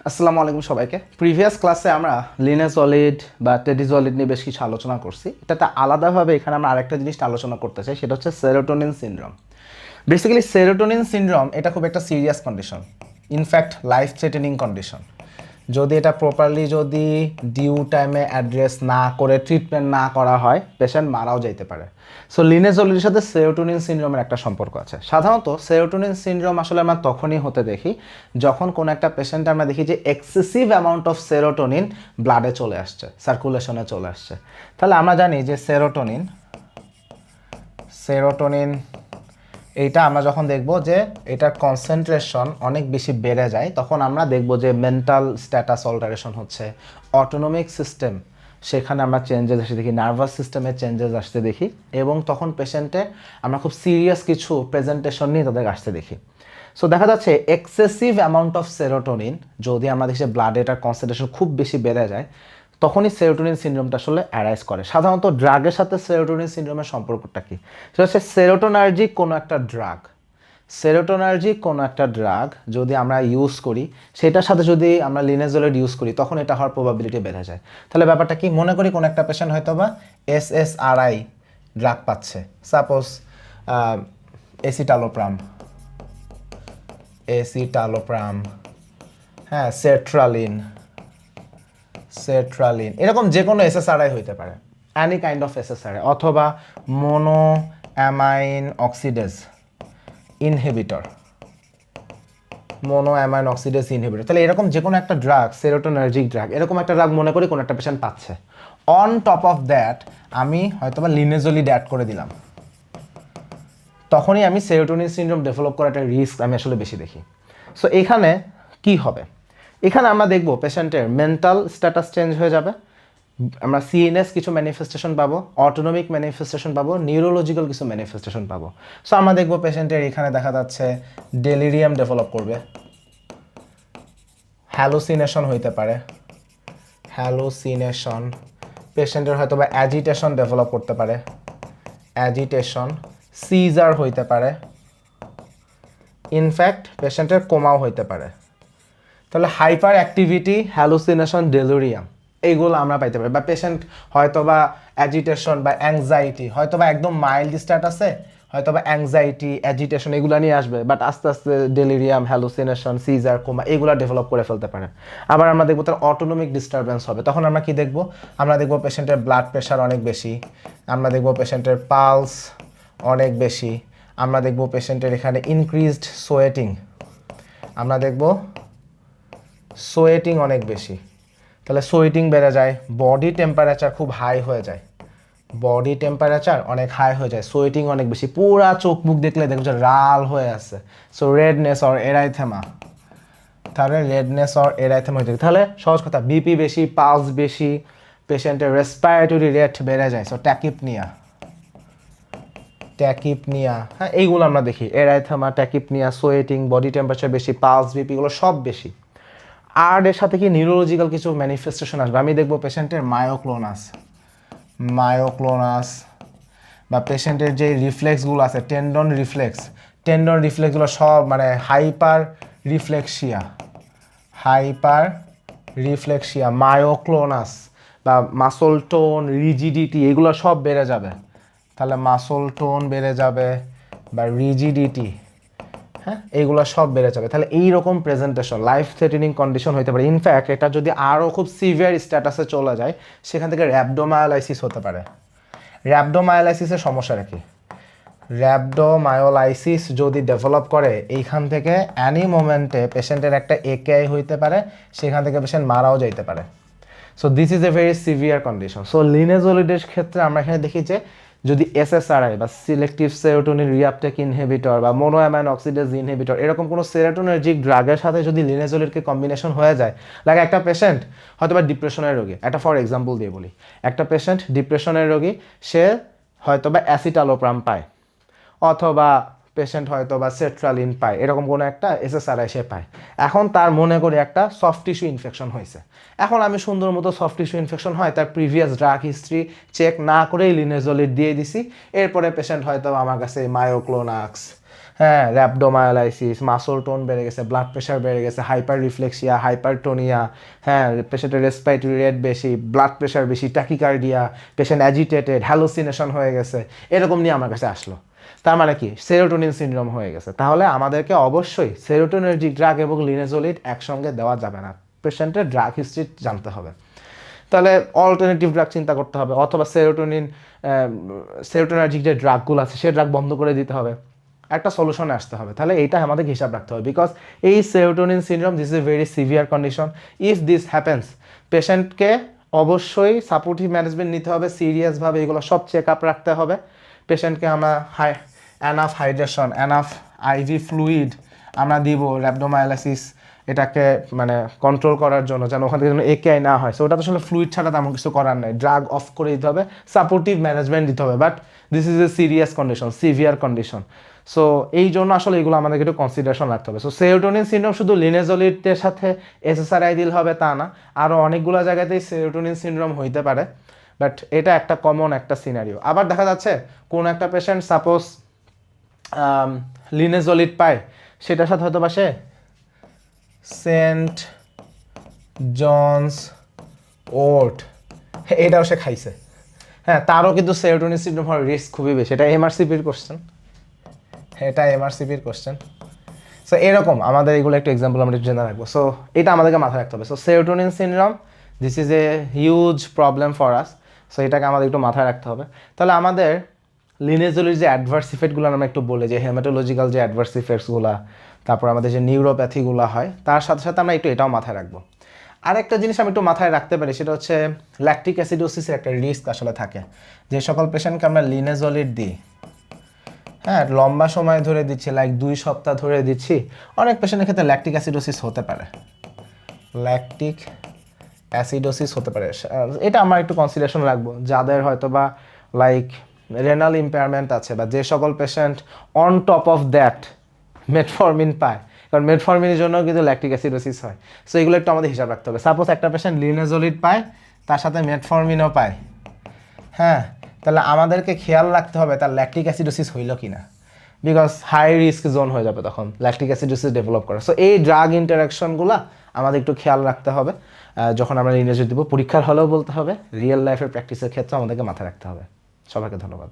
আসসালামু আলাইকুম সবাইকে। প্রিভিয়াস ক্লাসে আমরা লিনেজলিড বা টেডিজলিড নিয়ে বেশ কিছু আলোচনা করছি। এটাতে আলাদাভাবে এখানে আমরা আরেকটা জিনিস আলোচনা করতে চাই, সেটা হচ্ছে serotonin syndrome. Basically serotonin syndrome এটা খুব একটা serious condition, in fact life threatening condition. যদি এটা প্রপারলি যদি ডিউ টাইমে অ্যাড্রেস না করে ট্রিটমেন্ট না করা হয়, পেশেন্ট মারাও যাইতে পারে। সো লিনেজলিডের সাথে সেরোটোনিন সিনড্রোমের একটা সম্পর্ক আছে। সাধারণত সেরোটোনিন সিনড্রোম আসলে আমরা তখনই হতে দেখি যখন কোনো একটা পেশেন্ট আমরা দেখি যে এক্সেসিভ অ্যামাউন্ট অফ সেরোটোনিন ব্লাডে চলে আসছে, সার্কুলেশনে চলে আসছে। তাহলে আমরা জানি যে সেরোটোনিন এইটা আমরা যখন দেখব যে এটার কনসেন্ট্রেশন অনেক বেশি বেড়ে যায়, তখন আমরা দেখব যে মেন্টাল স্ট্যাটাস অল্টারেশন হচ্ছে, অটোনমিক সিস্টেম সেখানে আমরা চেঞ্জেস আসতে দেখি, নার্ভাস সিস্টেমে চেঞ্জেস আসতে দেখি, এবং তখন পেশেন্টে আমরা খুব সিরিয়াস কিছু প্রেজেন্টেশন নিয়ে তাদের আসতে দেখি। সো দেখা যাচ্ছে এক্সেসিভ অ্যামাউন্ট অফ সেরোটোনিন যদি আমরা দেখি ব্লাডে এটার কনসেন্ট্রেশন খুব বেশি বেড়ে যায়, তখনই সেরোটোনিন সিনড্রোমটা আসলে অ্যারাইজ করে। সাধারণত ড্রাগের সাথে সেরোটোনিন সিনড্রোমের সম্পর্কটা কি? সেটা হচ্ছে সেরোটোনার্জিক কোনো একটা ড্রাগ যদি আমরা ইউজ করি, সেটার সাথে যদি আমরা লিনেজলিড ইউজ করি, তখন এটা হওয়ার প্রবাবিলিটি বেড়ে যায়। তাহলে ব্যাপারটা কি? মনে করি কোনো একটা পেশেন্ট হয়তো বা SSRI ড্রাগ পাচ্ছে, সাপোজ এসিটালোপ্রাম, হ্যাঁ, সেট্রালিন, এরকম যে কোনো SSRI হইতে পারে, অ্যানি কাইন্ড অফ SSRI, অথবা মোনো অ্যামাইন অক্সিডেজ ইনহিবিটর। তাহলে এরকম যে কোনো একটা ড্রাগ, সেরোটোনার্জিক ড্রাগ, এরকম একটা ড্রাগ মনে করি কোনো একটা পেশেন্ট পাচ্ছে। অন টপ অফ দ্যাট আমি হয়তোবা লিনেজলিড অ্যাড করে দিলাম, তখনই আমি সেরোটোনিন সিনড্রোম ডেভেলপ করার একটা রিস্ক আমি আসলে বেশি দেখি। সো এখানে কি হবে? এখানে আমরা দেখব পেশেন্টের মেন্টাল স্ট্যাটাস চেঞ্জ হয়ে যাবে, আমরা সিএনএস কিছু ম্যানিফেস্টেশন পাবো, অটোনমিক ম্যানিফেস্টেশন পাবো, নিউরোলজিক্যাল কিছু ম্যানিফেস্টেশন পাবো। সো আমরা দেখব পেশেন্টের এখানে দেখা যাচ্ছে ডেলিরিয়াম ডেভেলপ করবে, হ্যালুসিনেশন হইতে পারে, পেশেন্টের হয়তো বা অ্যাজিটেশন ডেভেলপ করতে পারে, সিজার হইতে পারে, ইনফ্যাক্ট পেশেন্টের কোমাও হইতে পারে। তাহলে হাইপার অ্যাক্টিভিটি, হ্যালুসিনেশন, ডেলিরিয়াম এইগুলো আমরা পাইতে পারি। বা পেশেন্ট হয়তো বা অ্যাজিটেশন বা অ্যাংজাইটি, হয়তো বা একদম মাইল্ড স্ট্যাটাসে হয়তো বা অ্যাংজাইটি, অ্যাজিটেশন এগুলো নিয়ে আসবে, বাট আস্তে আস্তে ডেলিরিয়াম, হ্যালুসিনেশন, সিজার, কোমা এগুলো ডেভেলপ করে ফেলতে পারে। আবার আমরা দেখবো তার অটোনমিক ডিস্টারবেন্স হবে, তখন আমরা কি দেখব? আমরা দেখব পেশেন্টের ব্লাড প্রেশার অনেক বেশি, আমরা দেখব পেশেন্টের পালস অনেক বেশি, আমরা দেখব পেশেন্টের এখানে ইনক্রিজড আমরা দেখব সোয়েটিং অনেক বেশি। তাহলে সোয়েটিং বেড়ে যায়, বডি টেম্পারেচার খুব হাই হয়ে যায়, সোয়েটিং অনেক বেশি, পুরা চোখ মুখ দেখলে দেখো যে লাল হয়ে আছে। সো রেডনেস অর এরাইথেমা, হয়ে থাকে। তাহলে সহজ কথা, বিপি বেশি, পালস বেশি, পেশেন্টের রেসপিরেটরি রেট বেড়ে যায়। সো ট্যাকিপনিয়া, হ্যাঁ, এইগুলো আমরা দেখি, এরাইথেমা, ট্যাকিপনিয়া, সোয়েটিং, বডি টেম্পারেচার বেশি, পালস, বিপি, এগুলো সব বেশি। আর এর সাথে কি নিউরোলজিক্যাল কিছু ম্যানিফেস্টেশন আসবে। আমি দেখবো পেশেন্টের মায়োক্লোনাস বা পেশেন্টের যে রিফ্লেক্সগুলো আছে, টেন্ডন রিফ্লেক্সগুলো সব মানে হাইপার রিফ্লেক্সিয়া, মায়োক্লোনাস বা মাসল টোন, রিজিডিটি, এগুলো সব বেড়ে যাবে। তাহলে মাসল টোন বেড়ে যাবে বা রিজিডিটি, হ্যাঁ, এইগুলো সব বেড়ে যাবে। তাহলে এইরকম প্রেজেন্টেশন লাইফ থ্রেটেনিং কন্ডিশন হতে পারে। ইনফ্যাক্ট এটা যদি আরও খুব সিভিয়ার স্ট্যাটাসে চলে যায়, সেখান থেকে র্যাবডোমায়োলাইসিস হতে পারে। র্যাবডোমায়োলাইসিসের সমস্যাটা কি? র্যাবডোমায়োলাইসিস যদি ডেভেলপ করে, এইখান থেকে অ্যানি মোমেন্টে পেশেন্টের একটা একেআই হইতে পারে, সেখান থেকে পেশেন্ট মারাও যাইতে পারে। So this is a very severe condition. So লিনেজলিডের ক্ষেত্রে আমরা এখানে দেখি যে যদি SSRI বা সিলেক্টিভ সেরোটোনিন রিআপটেক ইনহিবিটর বা মোনোঅ্যামাইন অক্সিডেজ ইনহিবিটর এরকম কোনো সেরোটোনার্জিক ড্রাগের সাথে যদি লিনেজলিডকে কম্বিনেশন হয়ে যায়, লাগে একটা পেশেন্ট হয়তো বা ডিপ্রেশনের রোগী, একটা ফর এক্সাম্পল দিয়ে বলি, একটা পেশেন্ট ডিপ্রেশনের রোগী, সে হয়তো বা অ্যাসিটালোপ্রাম পায়, অথবা পেশেন্ট হয়তো বা সেট্রালিন পায়, এরকম কোনো একটা SSRI সে পায়। এখন তার মনে করি একটা সফট টিস্যু ইনফেকশন হয়েছে। এখন আমি সুন্দর মতো সফট টিস্যু ইনফেকশন হয়, তার প্রিভিয়াস ড্রাগ হিস্ট্রি চেক না করেই লিনেজলিড দিয়ে দিছি। এরপরে পেশেন্ট হয়তো আমার কাছে মায়োক্লোনাক্স, হ্যাঁ, র্যাপডোমায়োলাইসিস, মাসল টোন বেড়ে গেছে, ব্লাড প্রেশার বেড়ে গেছে, হাইপার রিফ্লেক্সিয়া, হাইপারটোনিয়া, হ্যাঁ, পেশেন্টের রেসপিরেটরি রেট বেশি, ব্লাড প্রেশার বেশি, ট্যাকিকার্ডিয়া, পেশেন্ট অ্যাজিটেটেড, হ্যালোসিনেশন হয়ে গেছে, এরকম নিয়ে আমার কাছে আসলো। তার মানে কি সেরোটোনিন সিনড্রোম হয়ে গেছে। তাহলে আমাদেরকে অবশ্যই সেরোটোনার্জিক ড্রাগ এবং লিনেজোলিড একসঙ্গে দেওয়া যাবে না, পেশেন্টের ড্রাগ হিস্ট্রি জানতে হবে। তাহলে অল্টারনেটিভ ড্রাগ চিন্তা করতে হবে, অথবা সেরোটোনার্জিক যে ড্রাগগুলো আছে সে ড্রাগ বন্ধ করে দিতে হবে, একটা সলিউশনে আসতে হবে। তাহলে এইটা আমাদের হিসাব রাখতে হবে, বিকজ এই serotonin syndrome this is a very severe condition. If this happens, পেশেন্টকে অবশ্যই সাপোর্টিভ ম্যানেজমেন্ট নিতে হবে, সিরিয়াসভাবে এগুলো সব চেক আপ রাখতে হবে। পেশেন্টকে আমরা enough hydration, enough IV fluid আমরা দিব, র্যাপডোমায়োলাইসিস এটাকে মানে কন্ট্রোল করার জন্য, যেন ওখান থেকে যেন একেআই না হয়। সো ওটা তো আসলে ফ্লুইড ছাড়া তেমন কিছু করার নাই, ড্রাগ অফ করে দিতে হবে, সাপোর্টিভ ম্যানেজমেন্ট দিতে হবে। But this is A serious condition, severe condition. So এই জন্য আসলে এগুলো আমাদেরকে একটু কনসিডারেশন রাখতে হবে। সো সেরোটোনিন সিনড্রোম শুধু লিনেজোলিডের সাথে এসএসআরআই দিল হবে তা না, আরও অনেকগুলো জায়গাতেই সেরোটোনিন সিনড্রোম হইতে পারে। বাট এটা একটা কমন একটা সিনারিও। আবার দেখা যাচ্ছে কোন একটা পেশেন্ট সাপোজ লিনেজোলিড পায়, সেটার সাথে হয়তো বা সে সেন্ট জনস ওর্ট এটাও সে খাইছে, হ্যাঁ, তারও কিন্তু সেরোটোনিন সিনড্রোম হওয়ার রিস্ক খুবই বেশি। এটা এমআরসিপির কোশ্চেন, সো এরকম আমাদের এগুলো একটু এক্সাম্পল আমরা একটু জেনে রাখবো। সো এটা আমাদেরকে মাথায় রাখতে হবে। So serotonin syndrome this is a huge problem for us. So এটাকে আমাদের একটু মাথায় রাখতে হবে। তাহলে আমাদের লিনেজোলির যে অ্যাডভার্স ইফেক্টগুলো আমরা একটু বলে, যে হেমাটোলজিক্যাল যে অ্যাডভার্স ইফেক্টসগুলো, তারপর আমাদের যে নিউরোপ্যাথিগুলো হয়, তার সাথে সাথে আমরা একটু এটাও মাথায় রাখবো। আরেকটা জিনিস আমি একটু মাথায় রাখতে পারি, সেটা হচ্ছে ল্যাকটিক অ্যাসিডোসিসের একটা রিস্ক আসলে থাকে। যে সকল পেশেন্টকে আমরা লিনেজোলিড দিই, হ্যাঁ, লম্বা সময় ধরে দিচ্ছি, লাইক 2 সপ্তাহ ধরে দিচ্ছি, অনেক পেশেন্টের ক্ষেত্রে ল্যাকটিক অ্যাসিডোসিস হতে পারে, ল্যাকটিক অ্যাসিডোসিস হতে পারে। এটা আমরা একটু কনসিডারেশন রাখবো, যাদের হয়তো বা লাইক রেনাল ইম্পেয়ারমেন্ট আছে, বা যে সকল patient on top of that metformin পায়, কারণ মেটফরমিনের জন্য কিন্তু ল্যাকটিক অ্যাসিডোসিস হয়। সো এগুলো একটু আমাদের হিসাব রাখতে হবে। সাপোজ একটা পেশেন্ট লিনেজোলিড পায়, তার সাথে মেটফরমিনও পায়, হ্যাঁ, তাহলে আমাদেরকে খেয়াল রাখতে হবে তার ল্যাকটিক অ্যাসিডোসিস হইল কি না, বিকজ হাই রিস্ক জোন হয়ে যাবে তখন ল্যাকটিক অ্যাসিডোসিস ডেভেলপ করা। সো এই ড্রাগ ইন্টারাকশনগুলো আমাদের একটু খেয়াল রাখতে হবে যখন আমরা লিনেজোলিড দেবো। পরীক্ষার হলেও বলতে হবে, রিয়েল লাইফের প্র্যাকটিসের ক্ষেত্রে আমাদেরকে মাথায় রাখতে হবে। সবাইকে ধন্যবাদ।